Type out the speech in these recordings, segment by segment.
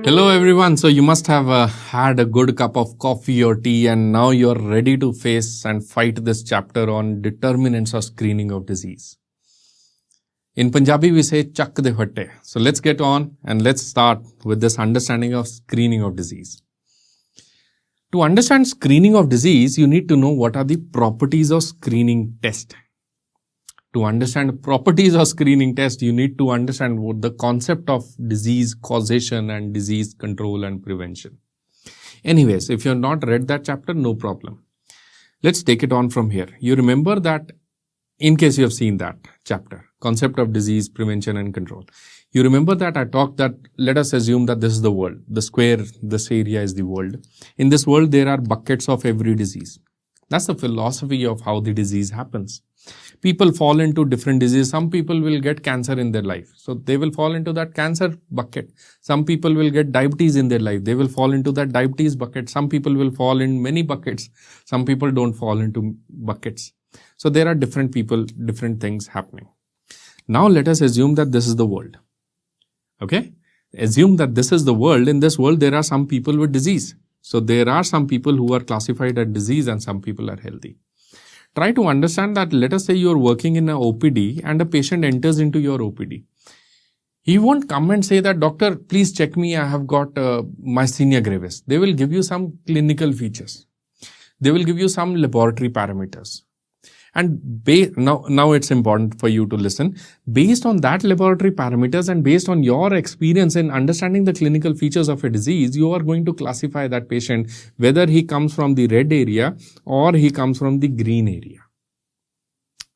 Hello everyone. So you must have had a good cup of coffee or tea and now you're ready to face and fight this chapter on determinants of screening of disease. In Punjabi we say chak de fatte. So let's get on and let's start with this understanding of screening of disease. To understand screening of disease, you need to know what are the properties of screening test. To understand properties of screening test, you need to understand what the concept of disease causation and disease control and prevention. Anyways, if you have not read that chapter, no problem. Let's take it on from here. You remember that, in case you have seen that chapter, concept of disease prevention and control. You remember that I talked that let us assume that this is the world. The square, this area is the world. In this world, there are buckets of every disease. That's the philosophy of how the disease happens. People fall into different diseases. Some people will get cancer in their life. So they will fall into that cancer bucket. Some people will get diabetes in their life. They will fall into that diabetes bucket. Some people will fall in many buckets. Some people don't fall into buckets. So there are different people, different things happening. Now let us assume that this is the world. Okay? Assume that this is the world. In this world, there are some people with disease. So there are some people who are classified as disease and some people are healthy. Try to understand that, let us say you are working in an OPD and a patient enters into your OPD. He won't come and say that, doctor, please check me, I have got myasthenia gravis. They will give you some clinical features. They will give you some laboratory parameters. And now it's important for you to listen. Based on that laboratory parameters and based on your experience in understanding the clinical features of a disease, you are going to classify that patient whether he comes from the red area or he comes from the green area.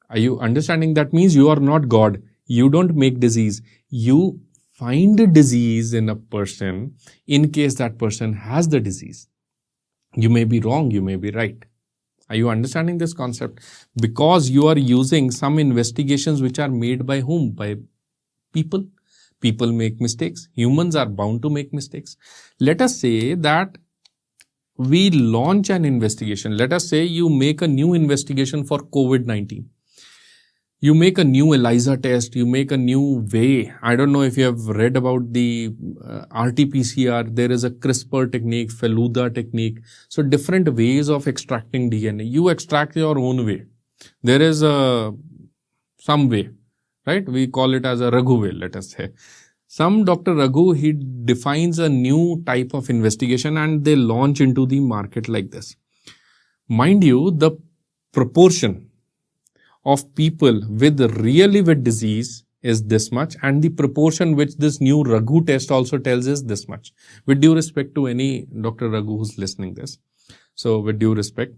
Are you understanding? That means you are not God. You don't make disease. You find a disease in a person in case that person has the disease. You may be wrong, you may be right. Are you understanding this concept? Because you are using some investigations which are made by whom? By people. People make mistakes. Humans are bound to make mistakes. Let us say that we launch an investigation. Let us say you make a new investigation for COVID-19. You make a new ELISA test, you make a new way. I don't know if you have read about the RT-PCR. There is a CRISPR technique, Feluda technique. So different ways of extracting DNA. You extract your own way. There is some way, right? We call it as a Raghu way, let us say. Some Dr. Raghu, he defines a new type of investigation and they launch into the market like this. Mind you, the proportion of people with disease is this much, and the proportion which this new Raghu test also tells is this much. With due respect to any Dr. Raghu who's listening this. So with due respect.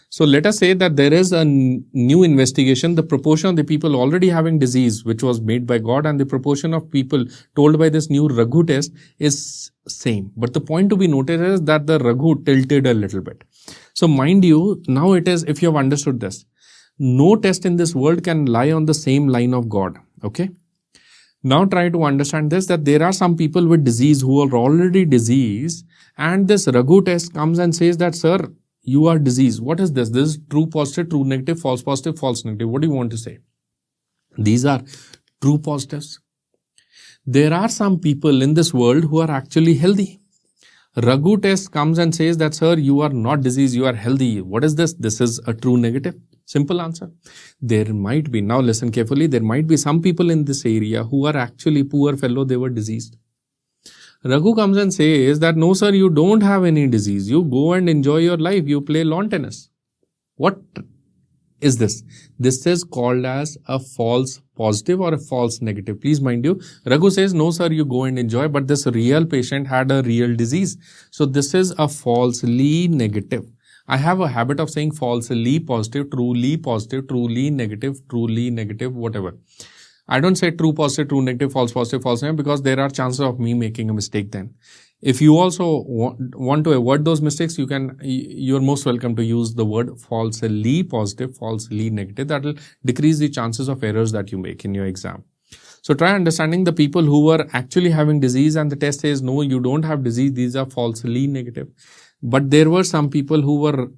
So let us say that there is a new investigation, the proportion of the people already having disease which was made by God and the proportion of people told by this new Raghu test is same. But the point to be noted is that the Raghu tilted a little bit. So mind you, now it is, if you have understood this, no test in this world can lie on the same line of God. Okay. Now try to understand this, that there are some people with disease who are already diseased and this Raghu test comes and says that, sir, you are diseased. What is this? This is true positive, true negative, false negative. What do you want to say? These are true positives. There are some people in this world who are actually healthy. Raghu test comes and says that, sir, you are not diseased, you are healthy. What is this? This is a true negative. Simple answer. There might be, now listen carefully, there might be some people in this area who are actually poor fellow, they were diseased. Raghu comes and says that, no sir, you don't have any disease. You go and enjoy your life. You play lawn tennis. What is this? This is called as a false positive or a false negative. Please mind you, Raghu says, no sir, you go and enjoy, but this real patient had a real disease. So this is a falsely negative. I have a habit of saying falsely positive, truly negative, whatever. I don't say true positive, true negative, false negative, because there are chances of me making a mistake then. If you also want to avoid those mistakes, you're most welcome to use the word falsely positive, falsely negative. That will decrease the chances of errors that you make in your exam. So try understanding the people who were actually having disease and the test says, no, you don't have disease. These are falsely negative. But there were some people who were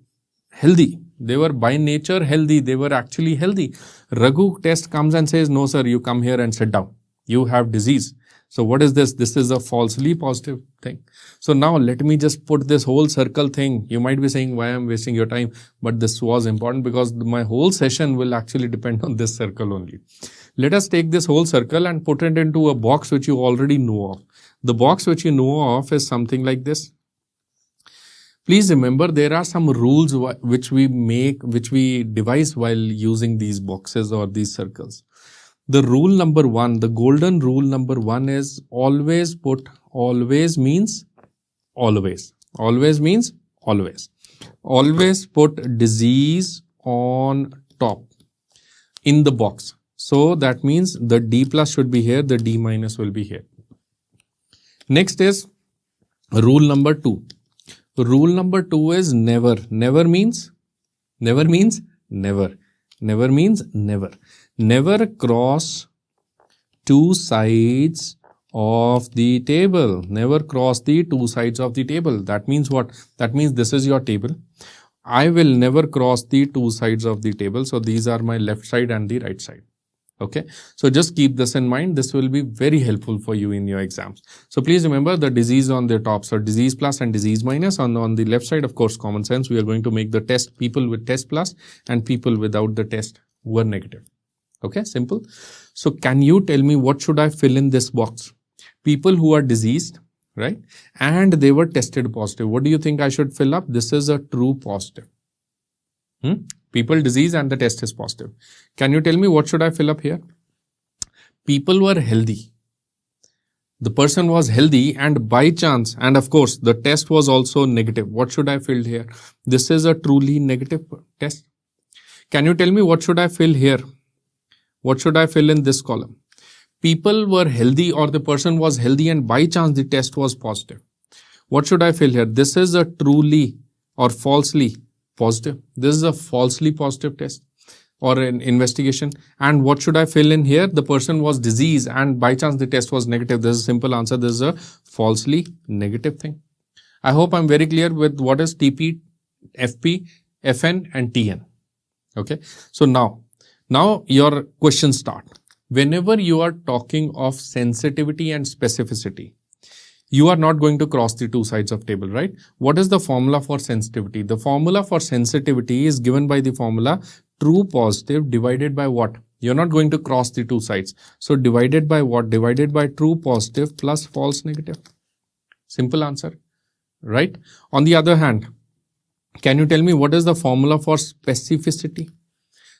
healthy. They were by nature healthy. They were actually healthy. Raghu test comes and says, no sir, you come here and sit down. You have disease. So what is this? This is a falsely positive thing. So now let me just put this whole circle thing. You might be saying, why I'm wasting your time? But this was important because my whole session will actually depend on this circle only. Let us take this whole circle and put it into a box which you already know of. The box which you know of is something like this. Please remember, there are some rules which we devise while using these boxes or these circles. The rule number one, the golden rule number one is always means always. Always means always. Always put disease on top in the box. So that means the D plus should be here, the D minus will be here. Next is rule number two. Rule number two is never. Never means never. Never means never. Never cross two sides of the table. Never cross the two sides of the table. That means what? That means this is your table. I will never cross the two sides of the table. So these are my left side and the right side. Okay. So just keep this in mind. This will be very helpful for you in your exams. So please remember the disease on the top. So disease plus and disease minus. On the left side, of course, common sense. We are going to make the test people with test plus and people without the test were negative. Okay. Simple. So can you tell me what should I fill in this box? People who are diseased, right? And they were tested positive. What do you think I should fill up? This is a true positive. People disease and the test is positive. Can you tell me what should I fill up here? People were healthy. The person was healthy and by chance, and of course, the test was also negative. What should I fill here? This is a truly negative test. Can you tell me what should I fill here? What should I fill in this column? People were healthy or the person was healthy and by chance the test was positive. What should I fill here? This is a truly or falsely positive. This is a falsely positive test or an investigation. And what should I fill in here? The person was diseased and by chance the test was negative. This is a simple answer. This is a falsely negative thing. I hope I'm very clear with what is TP, FP, FN and TN. Okay. So now your questions start. Whenever you are talking of sensitivity and specificity, you are not going to cross the two sides of table, right? What is the formula for sensitivity? The formula for sensitivity is given by the formula true positive divided by what? You're not going to cross the two sides. So divided by what? Divided by true positive plus false negative. Simple answer, right? On the other hand, can you tell me what is the formula for specificity?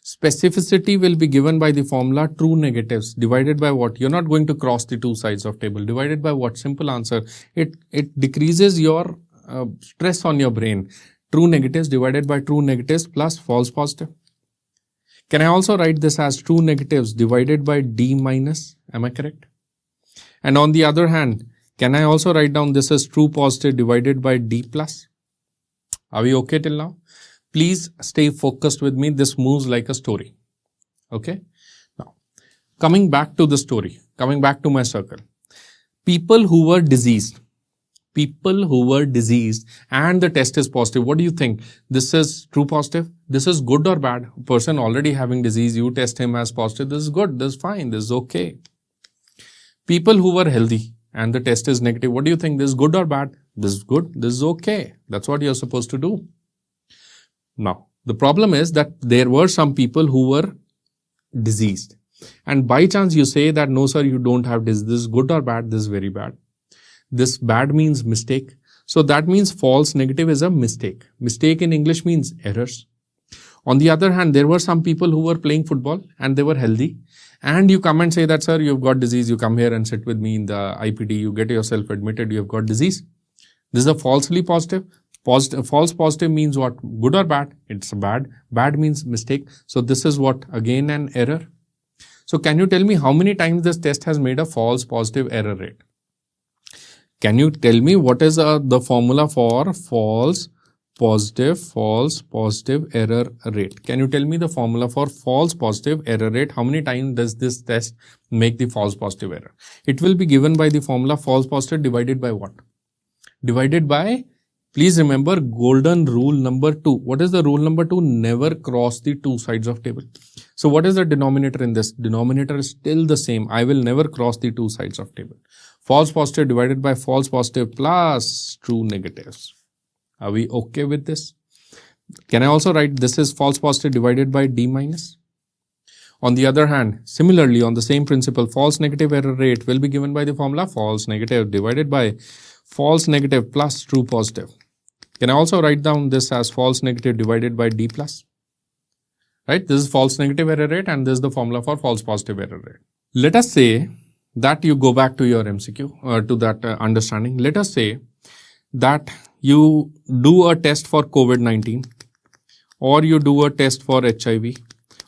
Specificity will be given by the formula true negatives divided by what? You're not going to cross the two sides of table. Divided by what? Simple answer. It decreases your stress on your brain. True negatives divided by true negatives plus false positive. Can I also write this as true negatives divided by D minus? Am I correct? And on the other hand, can I also write down this as true positive divided by D plus? Are we okay till now? Please stay focused with me. This moves like a story. Okay. Now, coming back to the story, coming back to my circle. People who were diseased and the test is positive. What do you think? This is true positive. This is good or bad? Person already having disease, you test him as positive. This is good. This is fine. This is okay. People who were healthy and the test is negative. What do you think? This is good or bad? This is good. This is okay. That's what you're supposed to do. Now, the problem is that there were some people who were diseased. And by chance you say that, no sir, you don't have this. This is good or bad? This is very bad. This bad means mistake. So that means false negative is a mistake. Mistake in English means errors. On the other hand, there were some people who were playing football and they were healthy. And you come and say that, sir, you've got disease. You come here and sit with me in the IPD. You get yourself admitted. You have got disease. This is a falsely positive. False positive means what? Good or bad? It's bad. Bad means mistake. So this is what? Again an error. So can you tell me how many times this test has made a false positive error rate? Can you tell me what is the formula for false positive error rate? Can you tell me the formula for false positive error rate? How many times does this test make the false positive error? It will be given by the formula false positive divided by what? Divided by, please remember, golden rule number 2. What is the rule number 2? Never cross the two sides of table. So what is the denominator in this? Denominator is still the same. I will never cross the two sides of table. False positive divided by false positive plus true negatives. Are we okay with this? Can I also write this is false positive divided by D minus? On the other hand, similarly on the same principle, false negative error rate will be given by the formula false negative divided by false negative plus true positive. Can I also write down this as false negative divided by D plus? Right? This is false negative error rate and this is the formula for false positive error rate. Let us say that you go back to your MCQ to that understanding. Let us say that you do a test for COVID-19 or you do a test for HIV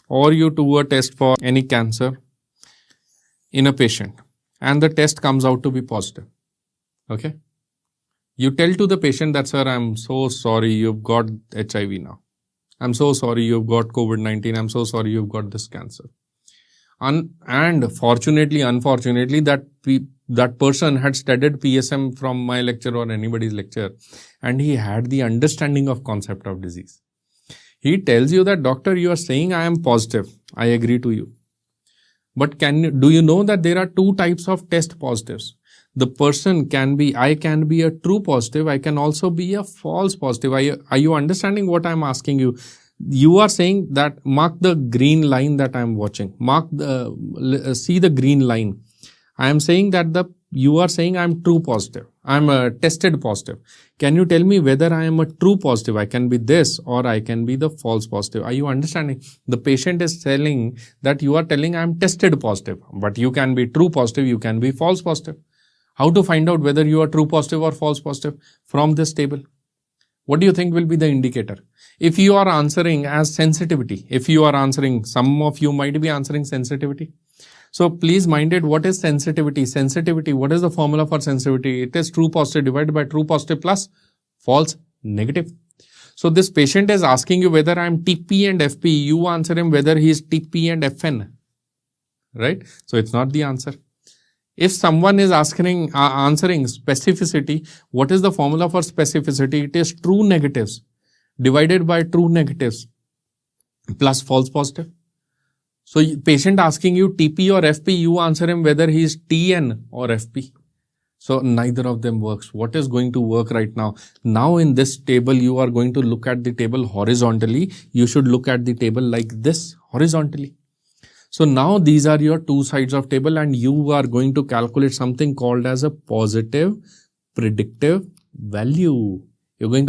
or you do a test for any cancer in a patient and the test comes out to be positive. Okay. You tell to the patient that, sir, I'm so sorry you've got HIV now. I'm so sorry you've got COVID-19. I'm so sorry you've got this cancer. And fortunately, unfortunately, that person had studied PSM from my lecture or anybody's lecture and he had the understanding of concept of disease. He tells you that, doctor, you are saying I am positive. I agree to you. But do you know that there are two types of test positives? The person I can be a true positive. I can also be a false positive. Are you understanding what I'm asking you? You are saying that mark the green line that I'm watching. See the green line. I am saying that you are saying I'm true positive. I'm a tested positive. Can you tell me whether I am a true positive? I can be this or I can be the false positive. Are you understanding? The patient is telling that you are telling I'm tested positive, but you can be true positive. You can be false positive. How to find out whether you are true positive or false positive? From this table. What do you think will be the indicator? If you are answering as sensitivity, some of you might be answering sensitivity. So please mind it, what is sensitivity? Sensitivity, what is the formula for sensitivity? It is true positive divided by true positive plus false negative. So this patient is asking you whether I am TP and FP. You answer him whether he is TP and FN. Right? So it's not the answer. If someone is answering specificity, what is the formula for specificity? It is true negatives divided by true negatives plus false positive. So patient asking you TP or FP, you answer him whether he is TN or FP. So neither of them works. What is going to work right now? Now in this table, you are going to look at the table horizontally. You should look at the table like this horizontally. So now these are your two sides of table and you are going to calculate something called as a positive predictive value. You're going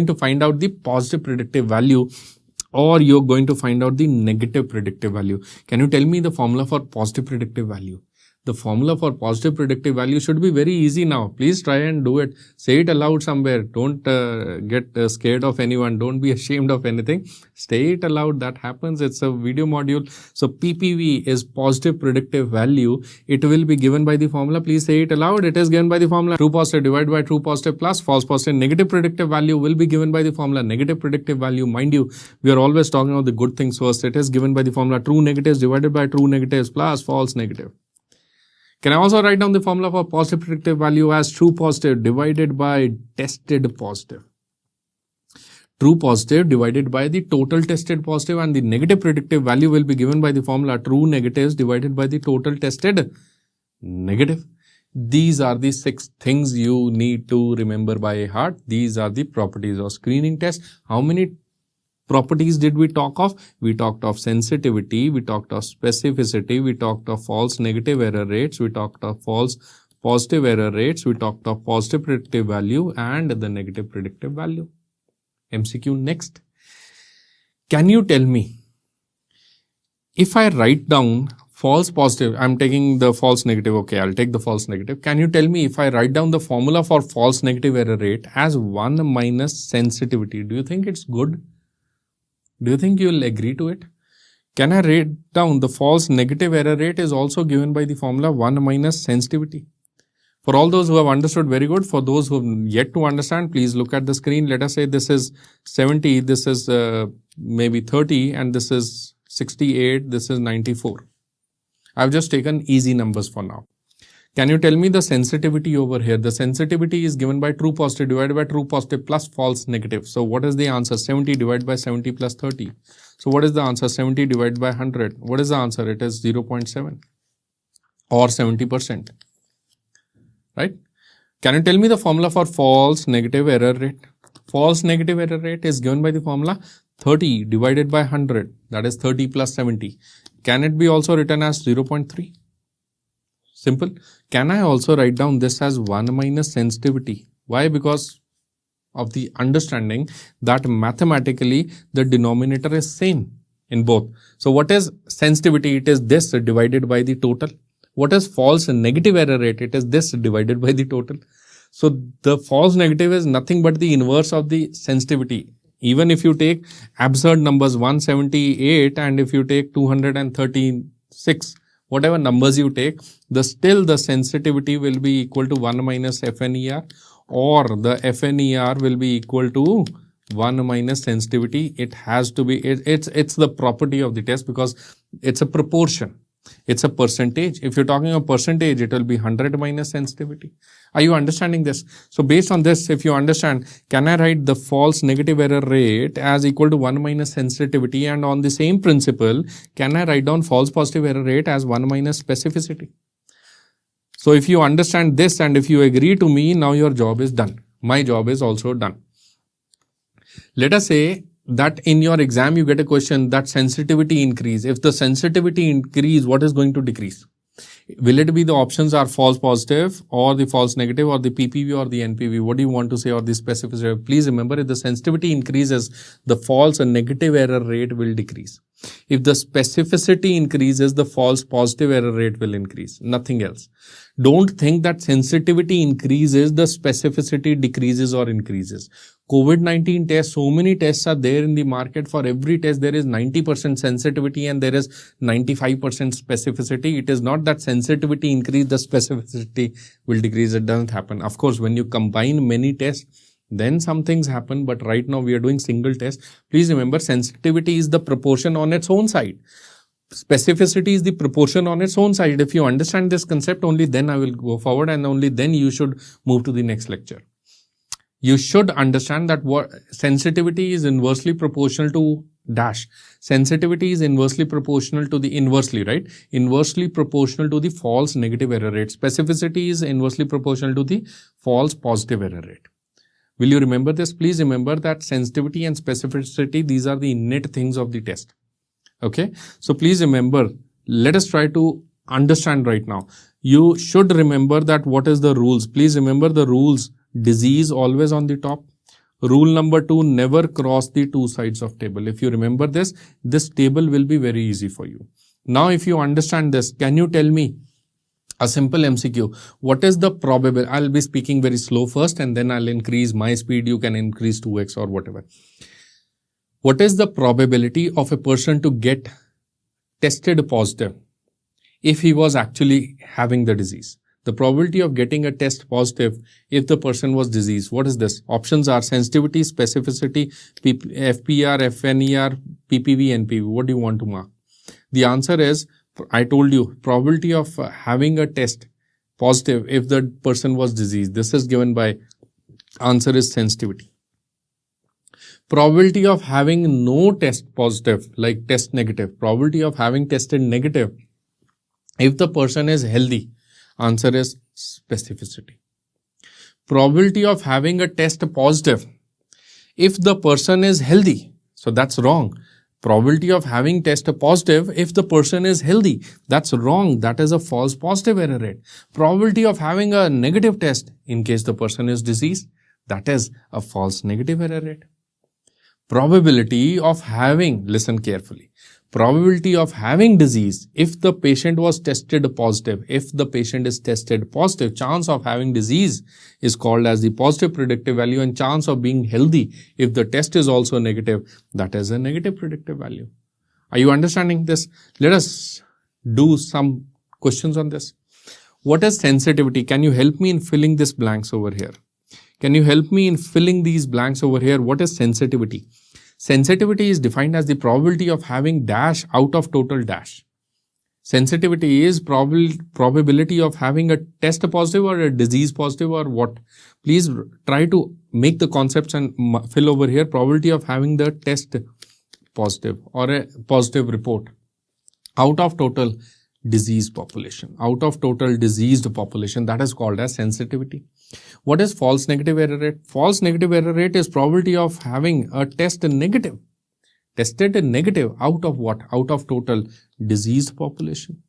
to find out the positive predictive value or you're going to find out the negative predictive value. Can you tell me the formula for positive predictive value? The formula for positive predictive value should be very easy now. Please try and do it. Say it aloud somewhere. Don't get scared of anyone. Don't be ashamed of anything. Say it aloud. That happens. It's a video module. So PPV is positive predictive value. It will be given by the formula. Please say it aloud. It is given by the formula. True positive divided by true positive plus false positive. Negative predictive value will be given by the formula. Negative predictive value. Mind you, we are always talking about the good things first. It is given by the formula. True negatives divided by true negatives plus false negative. Can I also write down the formula for positive predictive value as true positive divided by tested positive? True positive divided by the total tested positive and the negative predictive value will be given by the formula true negatives divided by the total tested negative. These are the 6 things you need to remember by heart. These are the properties of screening test. How many properties did we talk of? We talked of sensitivity, we talked of specificity, we talked of false negative error rates, we talked of false positive error rates, we talked of positive predictive value and the negative predictive value. MCQ next. Can you tell me, if I write down false positive, I'm taking the false negative, okay, I'll take the false negative. Can you tell me if I write down the formula for false negative error rate as 1 minus sensitivity, do you think it's good? Do you think you will agree to it? Can I write down the false negative error rate is also given by the formula 1 minus sensitivity? For all those who have understood, very good. For those who have yet to understand, please look at the screen. Let us say this is 70, this is maybe 30 and this is 68, this is 94. I've just taken easy numbers for now. Can you tell me the sensitivity over here? The sensitivity is given by true positive divided by true positive plus false negative. So what is the answer? 70 divided by 70 plus 30. So what is the answer? 70 divided by 100. What is the answer? It is 0.7 or 70%. Right? Can you tell me the formula for false negative error rate? False negative error rate is given by the formula 30 divided by 100. That is 30 plus 70. Can it be also written as 0.3? Simple. Can I also write down this as 1 minus sensitivity? Why? Because of the understanding that mathematically the denominator is same in both. So what is sensitivity? It is this divided by the total. What is false negative error rate? It is this divided by the total. So the false negative is nothing but the inverse of the sensitivity. Even if you take absurd numbers 178 and if you take 236, whatever numbers you take, still the sensitivity will be equal to 1 minus FNER, or the FNER will be equal to 1 minus sensitivity. It has to be, it's the property of the test because it's a proportion. It's a percentage. If you're talking a percentage, it will be 100 minus sensitivity. Are you understanding this? So based on this, if you understand, can I write the false negative error rate as equal to 1 minus sensitivity, and on the same principle, can I write down false positive error rate as 1 minus specificity? So if you understand this and if you agree to me, now your job is done. My job is also done. Let us say that in your exam you get a question that sensitivity increase. If the sensitivity increase, what is going to decrease? Will it be the options are false positive or the false negative or the PPV or the NPV? What do you want to say, or the specificity? Please remember, if the sensitivity increases, the false and negative error rate will decrease. If the specificity increases, the false positive error rate will increase. Nothing else. Don't think that sensitivity increases, the specificity decreases or increases. COVID-19 tests, so many tests are there in the market. For every test, there is 90% sensitivity and there is 95% specificity. It is not that sensitivity increase, the specificity will decrease. It doesn't happen. Of course, when you combine many tests, then some things happen. But right now we are doing single test. Please remember, sensitivity is the proportion on its own side. Specificity is the proportion on its own side. If you understand this concept, only then I will go forward, and only then you should move to the next lecture. You should understand that what sensitivity is inversely proportional to dash. Sensitivity is inversely proportional to the inversely, right? Inversely proportional to the false negative error rate. Specificity is inversely proportional to the false positive error rate. Will you remember this? Please remember that sensitivity and specificity, these are the innate things of the test. Okay. So please remember, let us try to understand right now. You should remember that what is the rules. Please remember the rules. Disease always on the top. Rule number 2, never cross the two sides of table. If you remember this, this table will be very easy for you. Now, if you understand this, can you tell me a simple MCQ? What is the probability? I'll be speaking very slow first and then I'll increase my speed. You can increase 2x or whatever. What is the probability of a person to get tested positive if he was actually having the disease? The probability of getting a test positive if the person was diseased. What is this? Options are sensitivity, specificity, FPR, FNER, PPV, NPV. What do you want to mark? The answer is, I told you, probability of having a test positive if the person was diseased. This is given by, answer is sensitivity. Probability of having no test positive, like test negative. Probability of having tested negative if the person is healthy. Answer is specificity. Probability of having a test positive if the person is healthy. So that's wrong. Probability of having test positive if the person is healthy. That's wrong. That is a false positive error rate. Probability of having a negative test in case the person is diseased. That is a false negative error rate. Probability of having, listen carefully, probability of having disease if the patient was tested positive. If the patient is tested positive, chance of having disease is called as the positive predictive value, and chance of being healthy if the test is also negative, that is a negative predictive value. Are you understanding this? Let us do some questions on this. What is sensitivity? Can you help me in filling these blanks over here? Can you help me in filling these blanks over here? What is sensitivity? Sensitivity is defined as the probability of having dash out of total dash. Sensitivity is probability of having a test positive or a disease positive or what. Please try to make the concepts and fill over here. Probability of having the test positive or a positive report out of total disease population, out of total diseased population. That is called as sensitivity. What is false negative error rate? False negative error rate is probability of having a test negative. Tested negative out of what? Out of total diseased population.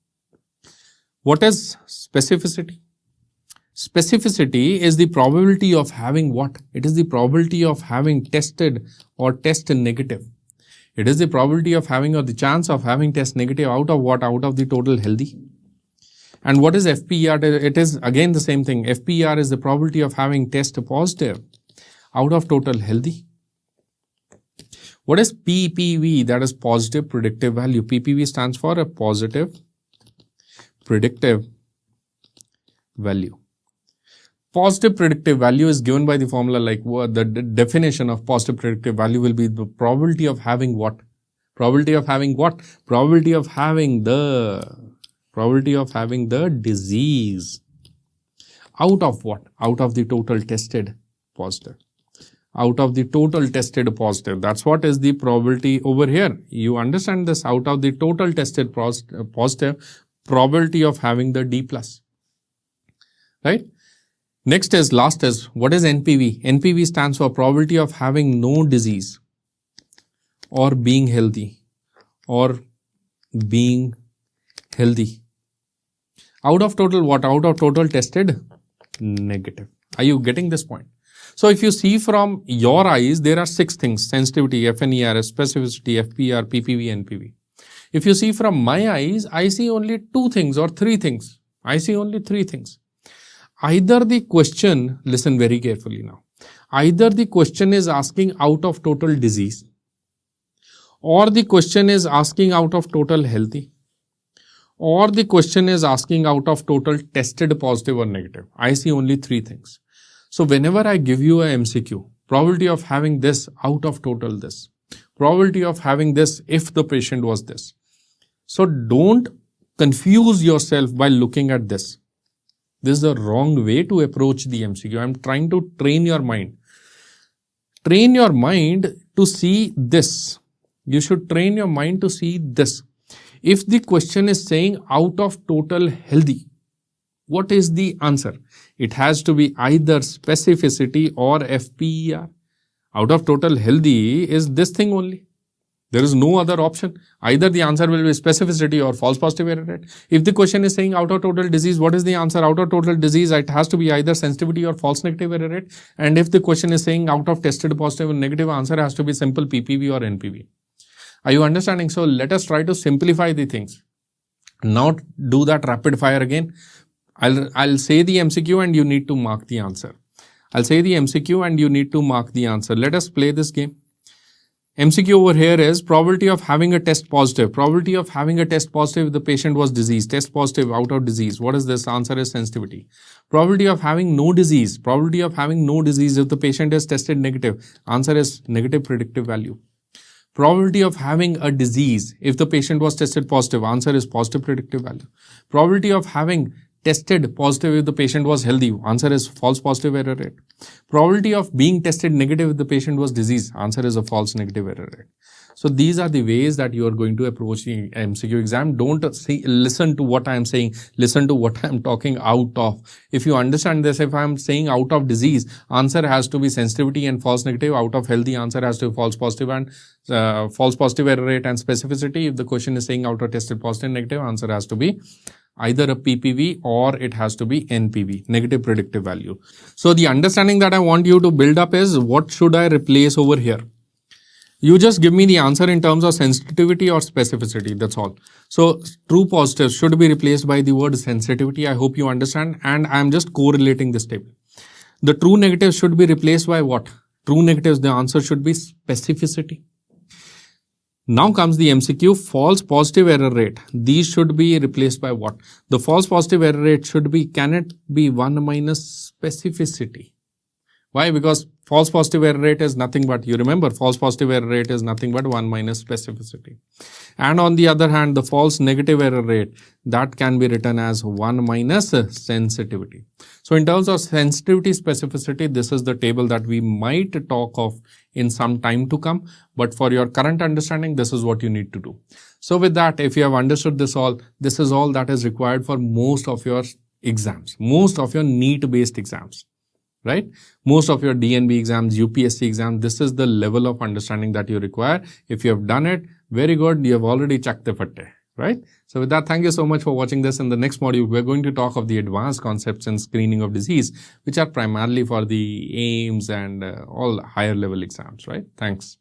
What is specificity? Specificity is the probability of having what? It is the probability of having tested or test negative. It is the probability of having or the chance of having test negative out of what? Out of the total healthy. And what is FPER? It is again the same thing. FPER is the probability of having test positive out of total healthy. What is PPV? That is positive predictive value. PPV stands for a positive predictive value. Positive predictive value is given by the formula like the definition of positive predictive value will be the probability of having what? Probability of having what? Probability of having the disease out of what? Out of the total tested positive. Out of the total tested positive. That's what is the probability over here. You understand this? Out of the total tested positive, probability of having the D plus. Right? Next is, last is, what is NPV? NPV stands for probability of having no disease or being healthy or being healthy. Out of total what? Out of total tested negative. Are you getting this point? So if you see from your eyes, there are 6 things: sensitivity, FNER, specificity, FPR, PPV, NPV. If you see from my eyes, I see only 2 things or 3 things. I see only 3 things. Either the question, listen very carefully now, either the question is asking out of total disease, or the question is asking out of total healthy, or the question is asking out of total tested positive or negative. I see only 3 things. So whenever I give you a MCQ, probability of having this out of total this, probability of having this if the patient was this. So don't confuse yourself by looking at this. This is the wrong way to approach the MCQ. I'm trying to train your mind. Train your mind to see this. You should train your mind to see this. If the question is saying out of total healthy, what is the answer? It has to be either specificity or FPER. Out of total healthy is this thing only. There is no other option. Either the answer will be specificity or false positive error rate. If the question is saying out of total disease, what is the answer? Out of total disease, it has to be either sensitivity or false negative error rate. And if the question is saying out of tested positive or negative, answer has to be simple PPV or NPV. Are you understanding? So let us try to simplify the things. Now do that rapid fire again. I'll say the MCQ and you need to mark the answer. I'll say the MCQ and you need to mark the answer. Let us play this game. MCQ over here is probability of having a test positive. Probability of having a test positive if the patient was diseased. Test positive out of disease. What is this? Answer is sensitivity. Probability of having no disease. Probability of having no disease if the patient is tested negative. Answer is negative predictive value. Probability of having a disease if the patient was tested positive. Answer is positive predictive value. Probability of having tested positive if the patient was healthy. Answer is false positive error rate. Probability of being tested negative if the patient was diseased. Answer is a false negative error rate. So these are the ways that you are going to approach the MCQ exam. Don't listen to what I am saying. Listen to what I am talking out of. If you understand this, if I am saying out of disease, answer has to be sensitivity and false negative. Out of healthy, answer has to be false positive and false positive error rate and specificity. If the question is saying out of tested positive negative, answer has to be either a PPV or it has to be NPV, negative predictive value. So the understanding that I want you to build up is what should I replace over here? You just give me the answer in terms of sensitivity or specificity. That's all. So true positives should be replaced by the word sensitivity. I hope you understand. And I'm just correlating this table. The true negatives should be replaced by what? True negatives, the answer should be specificity. Now comes the MCQ, false positive error rate. These should be replaced by what? The false positive error rate should be, can it be 1 minus specificity? Why? Because false positive error rate is nothing but, you remember, false positive error rate is nothing but 1 minus specificity. And on the other hand, the false negative error rate, that can be written as 1 minus sensitivity. So in terms of sensitivity specificity, this is the table that we might talk of in some time to come. But for your current understanding, this is what you need to do. So with that, if you have understood this is all that is required for most of your exams, most of your NEET-based exams. Right? Most of your DNB exams, UPSC exams, this is the level of understanding that you require. If you have done it, very good. You have already checked the fatte, right? So with that, thank you so much for watching this. In the next module, we're going to talk of the advanced concepts in screening of disease, which are primarily for the AIIMS and all higher level exams, right? Thanks.